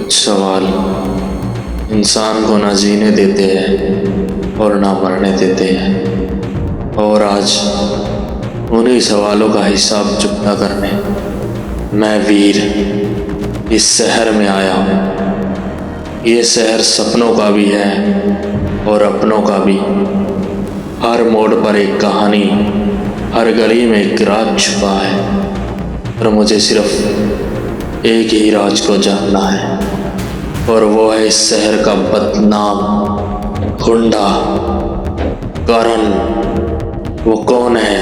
कुछ सवाल इंसान को ना जीने देते हैं और ना मरने देते हैं, और आज उन्हीं सवालों का हिसाब चुकता करने मैं वीर इस शहर में आया हूँ। ये शहर सपनों का भी है और अपनों का भी। हर मोड़ पर एक कहानी, हर गली में एक राज छुपा है, और मुझे सिर्फ एक ही राज को जानना है, और वो है इस शहर का बदनाम गुंडा करण। वो कौन है,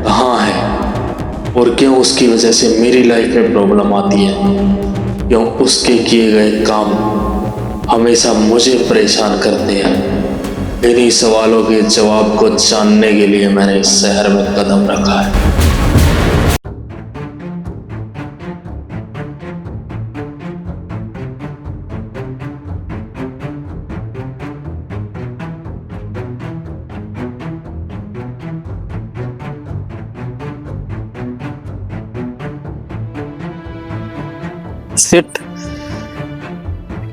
कहाँ है, और क्यों उसकी वजह से मेरी लाइफ में प्रॉब्लम आती है? क्यों उसके किए गए काम हमेशा मुझे परेशान करते हैं? इन्हीं सवालों के जवाब को जानने के लिए मैंने इस शहर में कदम रखा है। सिट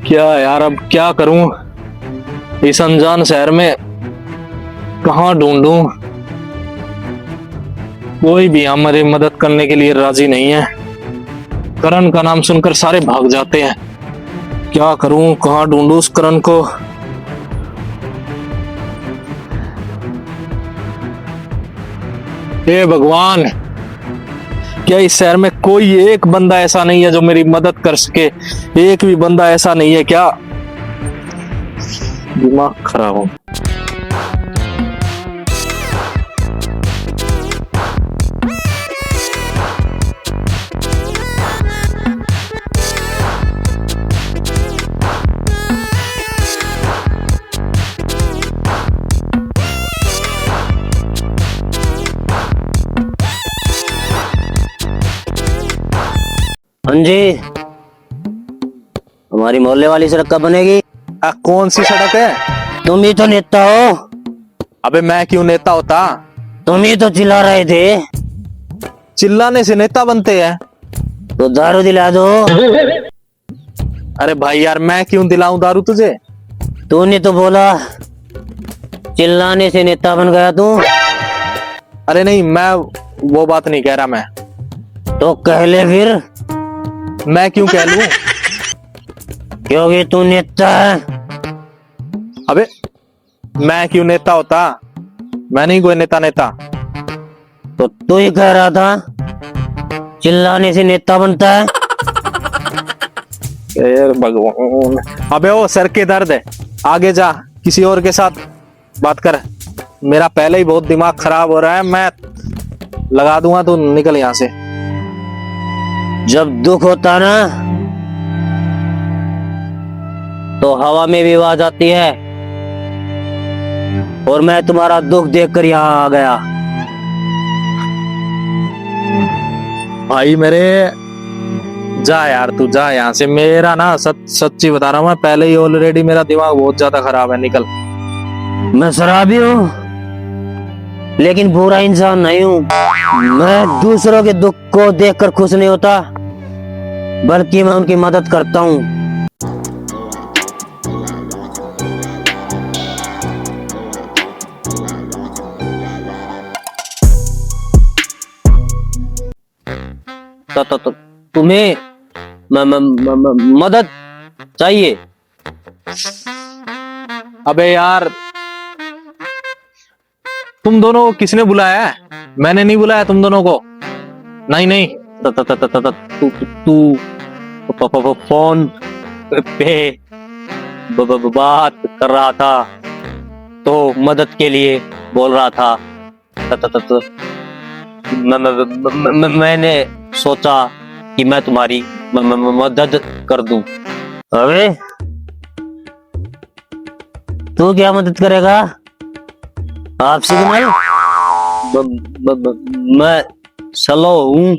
क्या यार, अब क्या करूं? इस अनजान शहर में कहां ढूंढूं? कोई भी हमारी मदद करने के लिए राजी नहीं है। करण का नाम सुनकर सारे भाग जाते हैं। क्या करूं, कहां ढूंढूं उस करण को? हे भगवान, क्या इस शहर में कोई एक बंदा ऐसा नहीं है जो मेरी मदद कर सके? एक भी बंदा ऐसा नहीं है क्या? दिमाग खराब हो। हाँ जी, हमारी मोहल्ले वाली सड़क कब बनेगी? कौन सी सड़क है? तुम ही तो नेता हो। अबे मैं क्यों नेता होता? तुम ही तो चिल्ला रहे थे। चिल्लाने से नेता बनते हैं? तो दारू दिला दो। अरे भाई यार, मैं क्यों दिलाऊं दारू तुझे? तूने तो बोला चिल्लाने से नेता बन गया तू। अरे नहीं, मैं वो बात नहीं कह रहा। मैं तो कह ले फिर। मैं क्यों कह लूं? क्योंकि तू नेता है। अबे मैं क्यों नेता होता? मैं नहीं कोई नेता। तो तू ही कह रहा था चिल्लाने से नेता बनता है। यार भगवान, अबे वो सर के दर्द है, आगे जा, किसी और के साथ बात कर। मेरा पहले ही बहुत दिमाग खराब हो रहा है। मैं लगा दूंगा, तू निकल यहाँ से। जब दुख होता ना तो हवा में भी आवाज आती है, और मैं तुम्हारा दुख देखकर यहाँ आ गया। भाई मेरे, जा यार, तू जा यहाँ से। मेरा ना सच्ची बता रहा हूँ, मैं पहले ही ऑलरेडी मेरा दिमाग बहुत ज्यादा खराब है। निकल। मैं शराबी हूँ लेकिन बुरा इंसान नहीं हूँ। मैं दूसरों के दुख को देखकर खुश नहीं होता, बल्कि मैं उनकी मदद करता हूँ। तो तुम्हें मदद चाहिए? अबे यार, तुम दोनों को किसने बुलाया है? मैंने नहीं बुलाया तुम दोनों को। नहीं, तू फोन पे बात कर रहा था तो मदद के लिए बोल रहा था। मैंने सोचा कि मैं तुम्हारी मदद कर दूं। अबे तू क्या मदद करेगा? आपसे मैं स्लो हूँ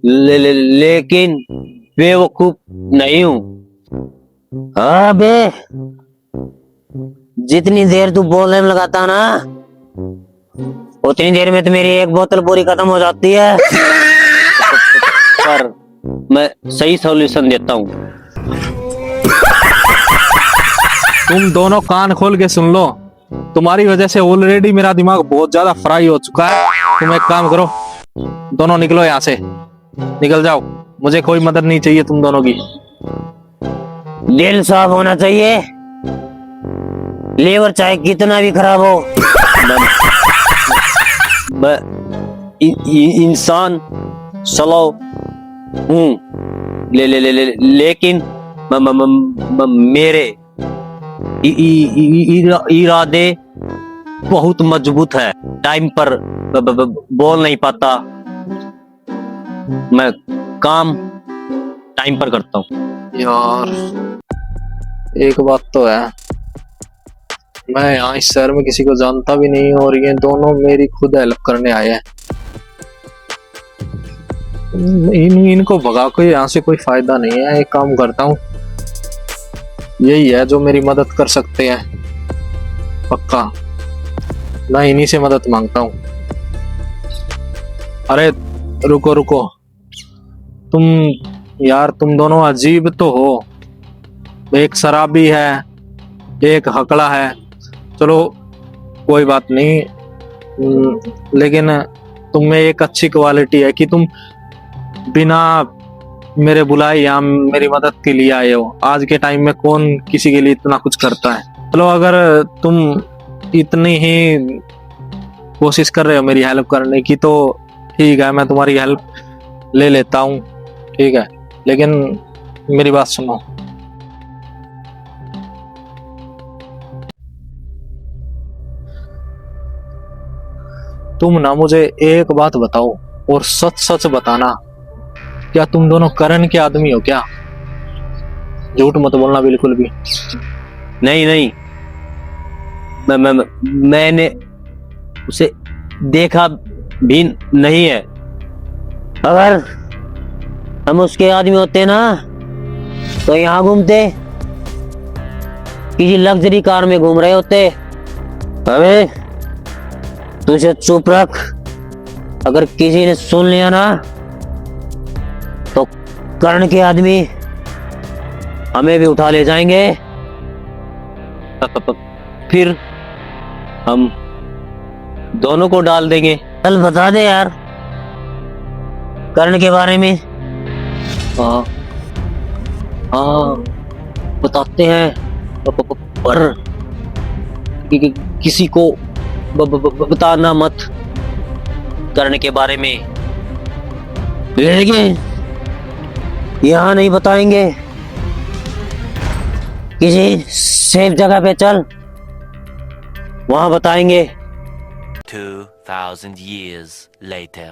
लेकिन बेवकूफ नहीं हूँ। अबे जितनी देर तू बोलने में लगाता ना, उतनी देर में तो मेरी एक बोतल पूरी खत्म हो जाती है। पर मैं सही सॉल्यूशन देता हूँ। तुम दोनों कान खोल के सुन लो, तुम्हारी वजह से ऑलरेडी मेरा दिमाग बहुत ज्यादा फ्राई हो चुका है। तुम एक काम करो, दोनों निकलो यहाँ से, निकल जाओ। मुझे कोई मदद नहीं चाहिए तुम दोनों की। दिल साफ होना चाहिए, लीवर चाहे कितना भी खराब हो। इंसान चलो हूँ, लेकिन मेरे इरादे बहुत मजबूत है। टाइम पर बोल नहीं पाता, मैं काम टाइम पर करता हूँ। यार एक बात तो है, मैं यहाँ इस शहर में किसी को जानता भी नहीं और ये दोनों मेरी खुद हेल्प करने आए हैं। इनको भगा के यहाँ से कोई फायदा नहीं है। एक काम करता हूँ, यही है जो मेरी मदद कर सकते हैं, पक्का मैं इन्हीं से मदद मांगता हूँ। अरे रुको रुको, तुम यार तुम दोनों अजीब तो हो। एक शराबी है, एक हकड़ा है, चलो कोई बात नहीं, लेकिन तुम में एक अच्छी क्वालिटी है कि तुम बिना मेरे बुलाए यहाँ मेरी मदद के लिए आए हो। आज के टाइम में कौन किसी के लिए इतना कुछ करता है। चलो अगर तुम इतनी ही कोशिश कर रहे हो मेरी हेल्प करने की तो ठीक है, मैं तुम्हारी हेल्प ले लेता हूँ, ठीक है, लेकिन मेरी बात सुनो। तुम ना मुझे एक बात बताओ और सच सच बताना, क्या तुम दोनों करण के आदमी हो क्या? झूठ मत बोलना बिल्कुल भी। नहीं नहीं, मैंने उसे देखा भी नहीं है। अगर हम उसके आदमी होते ना तो यहाँ घूमते, किसी लग्जरी कार में घूम रहे होते। अबे तुझे चुप रख, अगर किसी ने सुन लिया ना तो कर्ण के आदमी हमें भी उठा ले जाएंगे, फिर हम दोनों को डाल देंगे। चल बता दे यार कर्ण के बारे में। हाँ हाँ बताते हैं, पर किसी को बताना मत कर्ण के बारे में। लेकिन यहाँ नहीं बताएंगे, किसी सेफ जगह पे चल, वहां बताएंगे। 2000 years later.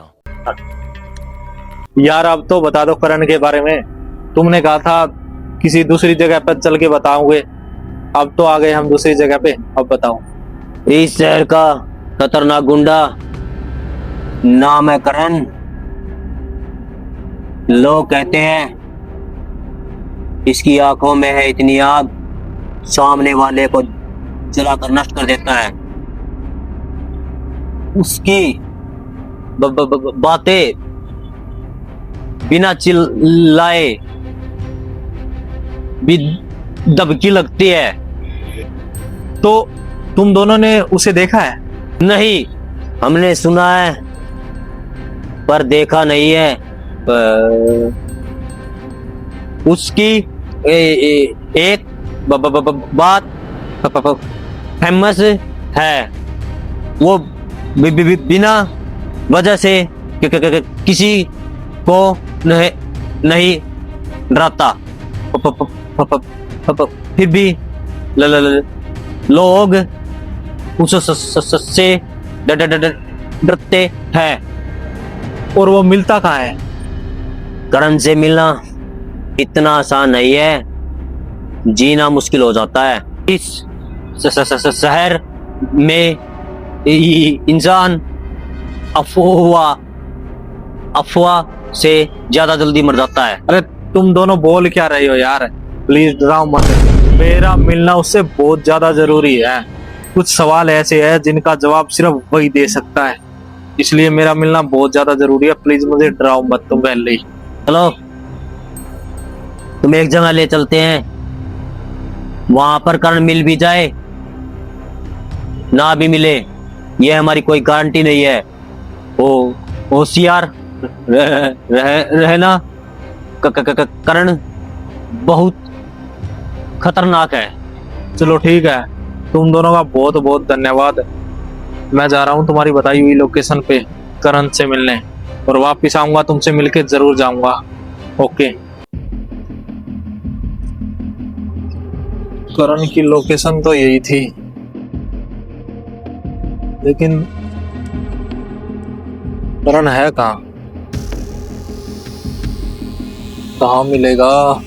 यार अब तो बता दो करण के बारे में, तुमने कहा था किसी दूसरी जगह पर चल के बताओगे, अब तो आ गए हम दूसरी जगह पे, अब बताओ। इस शहर का खतरनाक गुंडा नाम है करण। लोग कहते हैं इसकी आंखों में है इतनी आग, सामने वाले को जलाकर नष्ट कर देता है। उसकी बातें बिना चिल्लाए भी दबकी लगती है। तो तुम दोनों ने उसे देखा है? नहीं, हमने सुना है पर देखा नहीं है। उसकी एक बात फेमस है, वो बिना वजह से किसी को नहीं डराता, फिर भी लोग उससे डरते हैं। और वो मिलता कहाँ है? करण से मिलना इतना आसान नहीं है, जीना मुश्किल हो जाता है। इस शहर में इंसान अफवाह से ज्यादा जल्दी मर जाता है। अरे तुम दोनों बोल क्या रहे हो यार, प्लीज डराओ मत। मेरा मिलना उससे बहुत ज्यादा जरूरी है। कुछ सवाल ऐसे हैं जिनका जवाब सिर्फ वही दे सकता है, इसलिए मेरा मिलना बहुत ज्यादा जरूरी है। प्लीज मुझे डराओ मत तुम पहले ही। चलो तुम एक जगह ले चलते हैं, वहां पर करण मिल भी जाए ना भी मिले, यह हमारी कोई गारंटी नहीं है। ओ होशियार रहना, करण बहुत खतरनाक है। चलो ठीक है, तुम दोनों का बहुत बहुत धन्यवाद। मैं जा रहा हूँ तुम्हारी बताई हुई लोकेशन पे करण से मिलने, और वापिस आऊंगा तुमसे मिलके जरूर जाऊंगा। ओके। करण की लोकेशन तो यही थी, लेकिन करण है कहाँ? कहाँ मिलेगा?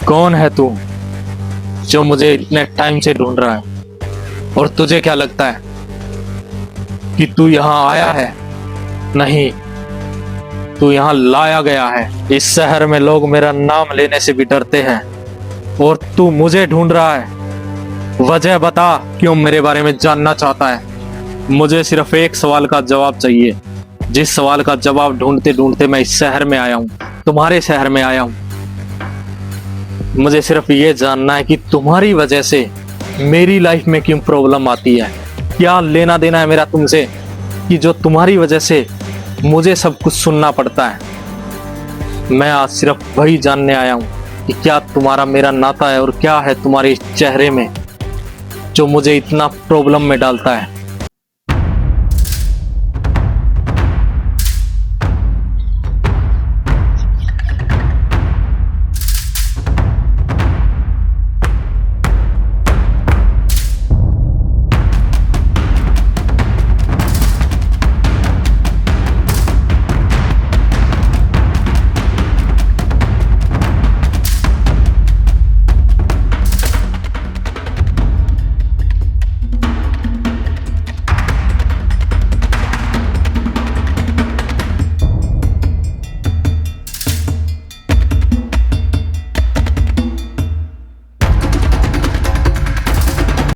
कौन है तू जो मुझे इतने टाइम से ढूंढ रहा है? और तुझे क्या लगता है कि तू यहाँ आया है? नहीं, तू यहाँ लाया गया है। इस शहर में लोग मेरा नाम लेने से भी डरते हैं, और तू मुझे ढूंढ रहा है। वजह बता, क्यों मेरे बारे में जानना चाहता है? मुझे सिर्फ एक सवाल का जवाब चाहिए, जिस सवाल का जवाब ढूंढते ढूंढते मैं इस शहर में आया हूँ, तुम्हारे शहर में आया हूँ। मुझे सिर्फ ये जानना है कि तुम्हारी वजह से मेरी लाइफ में क्यों प्रॉब्लम आती है। क्या लेना देना है मेरा तुमसे कि जो तुम्हारी वजह से मुझे सब कुछ सुनना पड़ता है। मैं आज सिर्फ वही जानने आया हूँ कि क्या तुम्हारा मेरा नाता है, और क्या है तुम्हारे इस चेहरे में जो मुझे इतना प्रॉब्लम में डालता है।